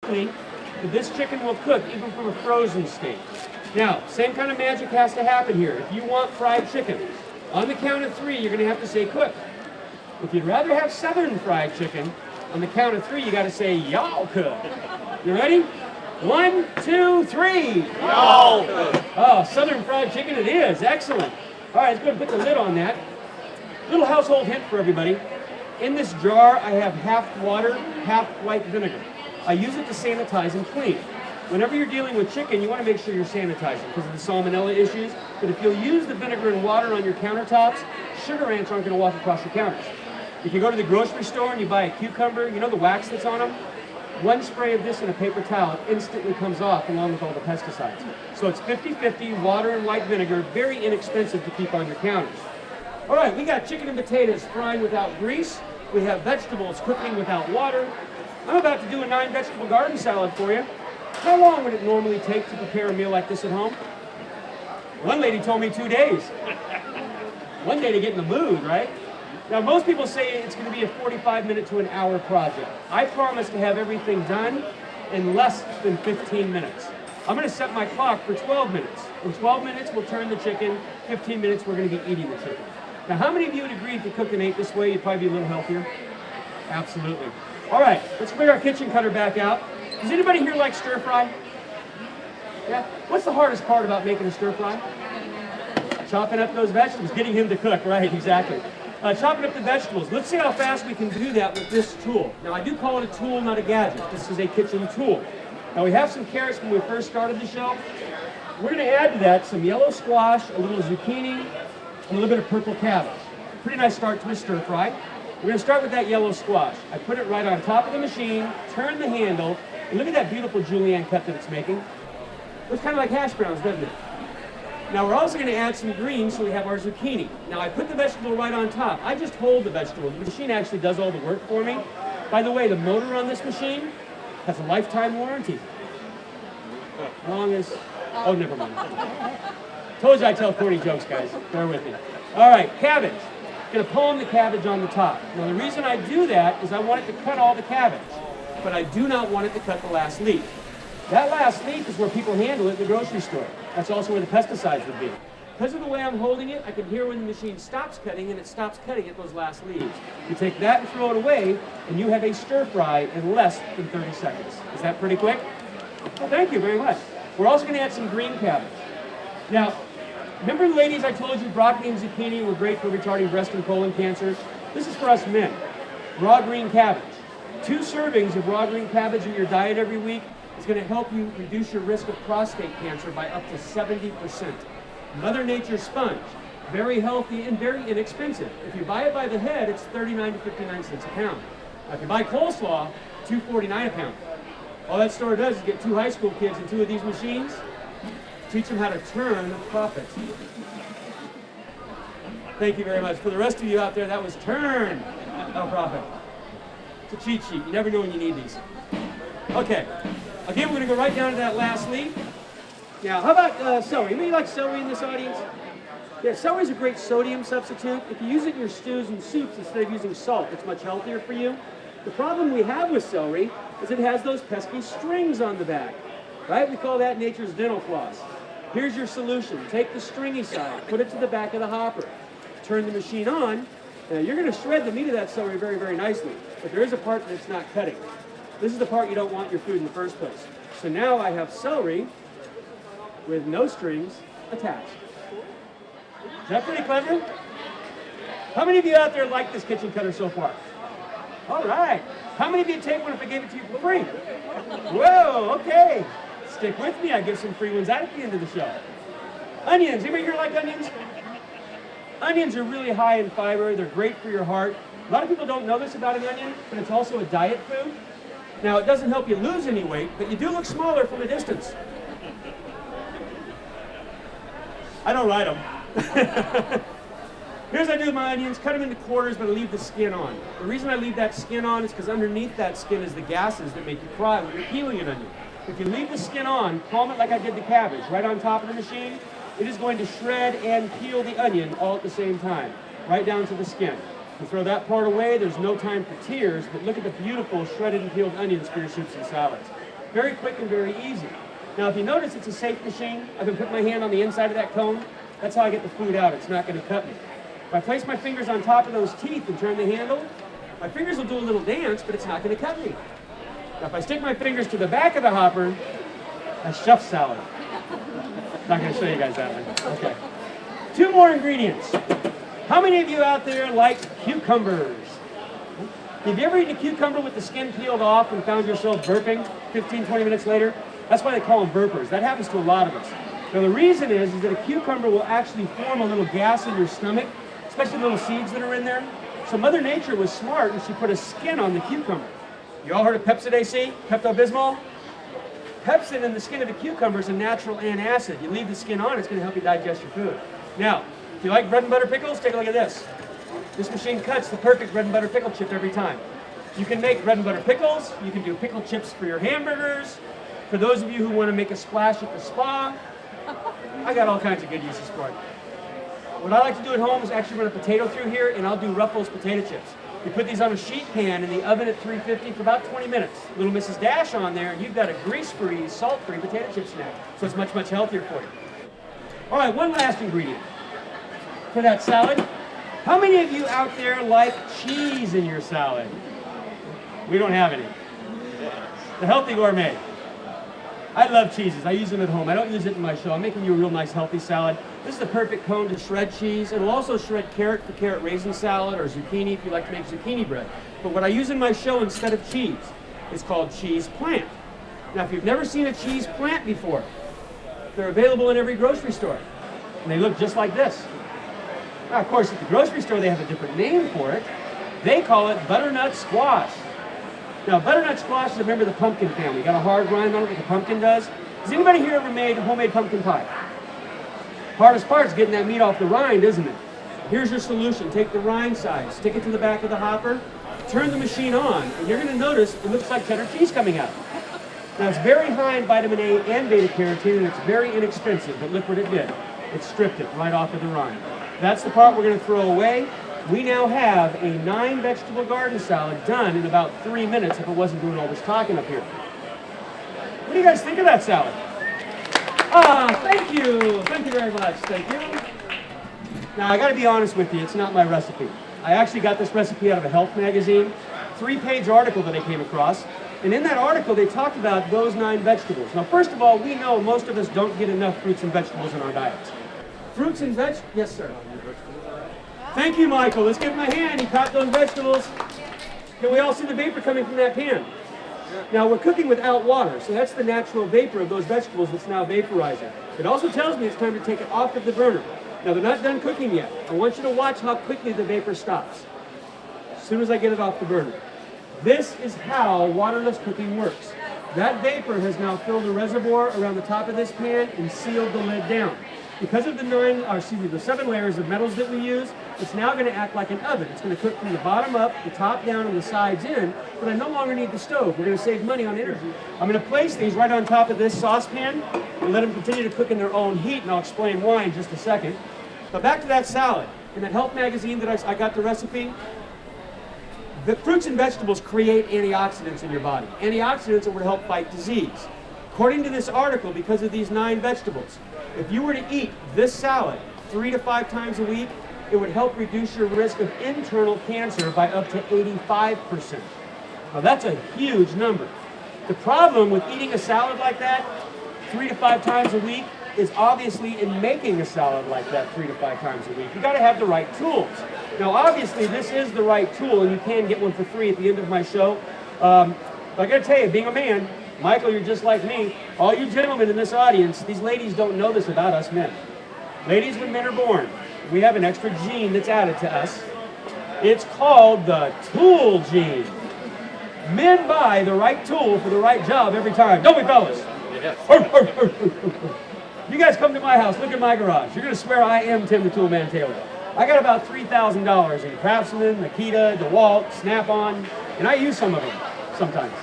But this chicken will cook even from a frozen state. Now, same kind of magic has to happen here. If you want fried chicken, on the count of 3, you're going to have to say cook. If you'd rather have southern fried chicken, on the count of 3, you got to say y'all cook. You ready? 1, 2, 3. Y'all cook. Oh, southern fried chicken it is. Excellent. All right, let's go and put the lid on that. Little household hint for everybody. In this jar, I have half water, half white vinegar. I use it to sanitize and clean. Whenever you're dealing with chicken, you want to make sure you're sanitizing because of the salmonella issues. But if you'll use the vinegar and water on your countertops, sugar ants aren't going to walk across your counters. If you go to the grocery store and you buy a cucumber, you know the wax that's on them? One spray of this in a paper towel instantly comes off along with all the pesticides. So it's 50-50, water and white vinegar, very inexpensive to keep on your counters. All right, we got chicken and potatoes frying without grease. We have vegetables cooking without water. I'm about to do a 9-vegetable garden salad for you. How long would it normally take to prepare a meal like this at home? One lady told me 2 days. One day to get in the mood, right? Now, most people say it's going to be a 45-minute to an hour project. I promise to have everything done in less than 15 minutes. I'm going to set my clock for 12 minutes. In 12 minutes, we'll turn the chicken. 15 minutes, we're going to be eating the chicken. Now, how many of you would agree if you cooked and ate this way, you'd probably be a little healthier? Absolutely. All right, let's bring our kitchen cutter back out. Does anybody here like stir fry? Yeah? What's the hardest part about making a stir fry? Chopping up those vegetables, getting him to cook, right, exactly. Chopping up the vegetables. Let's see how fast we can do that with this tool. Now, I do call it a tool, not a gadget. This is a kitchen tool. Now, we have some carrots when we first started the show. We're going to add to that some yellow squash, a little zucchini, and a little bit of purple cabbage. Pretty nice start to a stir fry. We're going to start with that yellow squash. I put it right on top of the machine, turn the handle, and look at that beautiful julienne cut that it's making. Looks kind of like hash browns, doesn't it? Now we're also going to add some greens, so we have our zucchini. Now I put the vegetable right on top. I just hold the vegetable. The machine actually does all the work for me. By the way, the motor on this machine has a lifetime warranty. As long as... Oh, never mind. Told you I tell corny jokes, guys. Bear with me. All right, cabbage. Going to palm the cabbage on the top. Now the reason I do that is I want it to cut all the cabbage, but I do not want it to cut the last leaf. That last leaf is where people handle it in the grocery store. That's also where the pesticides would be. Because of the way I'm holding it, I can hear when the machine stops cutting, and it stops cutting at those last leaves. You take that and throw it away, and you have a stir fry in less than 30 seconds. Is that pretty quick? Well, thank you very much. We're also going to add some green cabbage. Now, remember, ladies, I told you broccoli and zucchini were great for retarding breast and colon cancer? This is for us men. Raw green cabbage. 2 servings of raw green cabbage in your diet every week is going to help you reduce your risk of prostate cancer by up to 70%. Mother Nature's sponge. Very healthy and very inexpensive. If you buy it by the head, it's 39 to 59 cents a pound. Now, if you buy coleslaw, $2.49 a pound. All that store does is get 2 high school kids in 2 of these machines, teach them how to turn profit. Thank you very much. For the rest of you out there, that was turn no profit. It's a cheat sheet. You never know when you need these. Okay. Again, we're going to go right down to that last leaf. Now, how about celery? Anybody like celery in this audience? Yeah, celery is a great sodium substitute. If you use it in your stews and soups instead of using salt, it's much healthier for you. The problem we have with celery is it has those pesky strings on the back. Right? We call that nature's dental floss. Here's your solution. Take the stringy side, put it to the back of the hopper, turn the machine on. Now you're going to shred the meat of that celery very, very nicely, but there is a part that's not cutting. This is the part you don't want in your food in the first place. So now I have celery with no strings attached. Is that pretty clever? How many of you out there like this kitchen cutter so far? All right. How many of you would take one if I gave it to you for free? Whoa, okay. Stick with me, I give some free ones out at the end of the show. Onions, anybody here like onions? Onions are really high in fiber, they're great for your heart. A lot of people don't know this about an onion, but it's also a diet food. Now, it doesn't help you lose any weight, but you do look smaller from a distance. I don't ride them. Here's what I do with my onions, cut them into quarters, but I leave the skin on. The reason I leave that skin on is because underneath that skin is the gases that make you cry when you're peeling an onion. If you leave the skin on, palm it like I did the cabbage, right on top of the machine, it is going to shred and peel the onion all at the same time, right down to the skin. You throw that part away, there's no time for tears, but look at the beautiful shredded and peeled onions for your soups and salads. Very quick and very easy. Now, if you notice, it's a safe machine. I've been putting my hand on the inside of that cone. That's how I get the food out. It's not going to cut me. If I place my fingers on top of those teeth and turn the handle, my fingers will do a little dance, but it's not going to cut me. Now, if I stick my fingers to the back of the hopper, that's chef salad. Not going to show you guys that one. Okay. 2 more ingredients. How many of you out there like cucumbers? Have you ever eaten a cucumber with the skin peeled off and found yourself burping 15, 20 minutes later? That's why they call them burpers. That happens to a lot of us. Now the reason is that a cucumber will actually form a little gas in your stomach, especially little seeds that are in there. So Mother Nature was smart and she put a skin on the cucumber. You all heard of Pepsid AC? Pepto-Bismol? Pepsin in the skin of a cucumber is a natural antacid. You leave the skin on, it's going to help you digest your food. Now, if you like bread and butter pickles, take a look at this. This machine cuts the perfect bread and butter pickle chip every time. You can make bread and butter pickles. You can do pickle chips for your hamburgers. For those of you who want to make a splash at the spa, I got all kinds of good uses for it. What I like to do at home is actually run a potato through here, and I'll do Ruffles potato chips. You put these on a sheet pan in the oven at 350 for about 20 minutes. Little Mrs. Dash on there, and you've got a grease-free, salt-free potato chip snack. So it's much, much healthier for you. All right, one last ingredient for that salad. How many of you out there like cheese in your salad? We don't have any. The Healthy Gourmet. I love cheeses. I use them at home. I don't use it in my show. I'm making you a real nice healthy salad. This is the perfect cone to shred cheese. It'll also shred carrot for carrot raisin salad or zucchini if you like to make zucchini bread. But what I use in my show instead of cheese is called cheese plant. Now, if you've never seen a cheese plant before, they're available in every grocery store. And they look just like this. Now, of course, at the grocery store, they have a different name for it. They call it butternut squash. Now, butternut squash is a member of the pumpkin family. Got a hard rind on it like a pumpkin does. Has anybody here ever made homemade pumpkin pie? Hardest part is getting that meat off the rind, isn't it? Here's your solution. Take the rind side, stick it to the back of the hopper, turn the machine on, and you're going to notice it looks like cheddar cheese coming out. Now, it's very high in vitamin A and beta-carotene, and it's very inexpensive, but look what it did. It stripped it right off of the rind. That's the part we're going to throw away. We now have a 9-vegetable garden salad done in about 3 minutes if I wasn't doing all this talking up here. What do you guys think of that salad? Thank you. Thank you very much. Thank you. Now, I got to be honest with you. It's not my recipe. I actually got this recipe out of a health magazine, 3-page article that I came across. And in that article, they talked about those 9 vegetables. Now, first of all, we know most of us don't get enough fruits and vegetables in our diets. Fruits and vegetables? Yes, sir. Thank you, Michael. Let's give him a hand. He caught those vegetables. Can we all see the vapor coming from that pan? Now, we're cooking without water, so that's the natural vapor of those vegetables that's now vaporizing. It also tells me it's time to take it off of the burner. Now, they're not done cooking yet. I want you to watch how quickly the vapor stops as soon as I get it off the burner. This is how waterless cooking works. That vapor has now filled a reservoir around the top of this pan and sealed the lid down. Because of the 7 layers of metals that we use, it's now going to act like an oven. It's going to cook from the bottom up, the top down, and the sides in, but I no longer need the stove. We're going to save money on energy. I'm going to place these right on top of this saucepan and let them continue to cook in their own heat, and I'll explain why in just a second. But back to that salad. In that health magazine that I got the recipe, the fruits and vegetables create antioxidants in your body. Antioxidants that would help fight disease. According to this article, because of these 9 vegetables, if you were to eat this salad 3 to 5 times a week, it would help reduce your risk of internal cancer by up to 85%. Now that's a huge number. The problem with eating a salad like that 3 to 5 times a week is obviously in making a salad like that 3 to 5 times a week. You got to have the right tools. Now obviously this is the right tool, and you can get one for free at the end of my show. But I got to tell you, being a man, Michael, you're just like me. All you gentlemen in this audience, these ladies don't know this about us men. Ladies, when men are born, we have an extra gene that's added to us. It's called the tool gene. Men buy the right tool for the right job every time. Don't we, fellas? Yes. You guys come to my house, look at my garage. You're going to swear I am Tim the Toolman Taylor. I got about $3,000 in Craftsman, Makita, DeWalt, Snap-on, and I use some of them sometimes.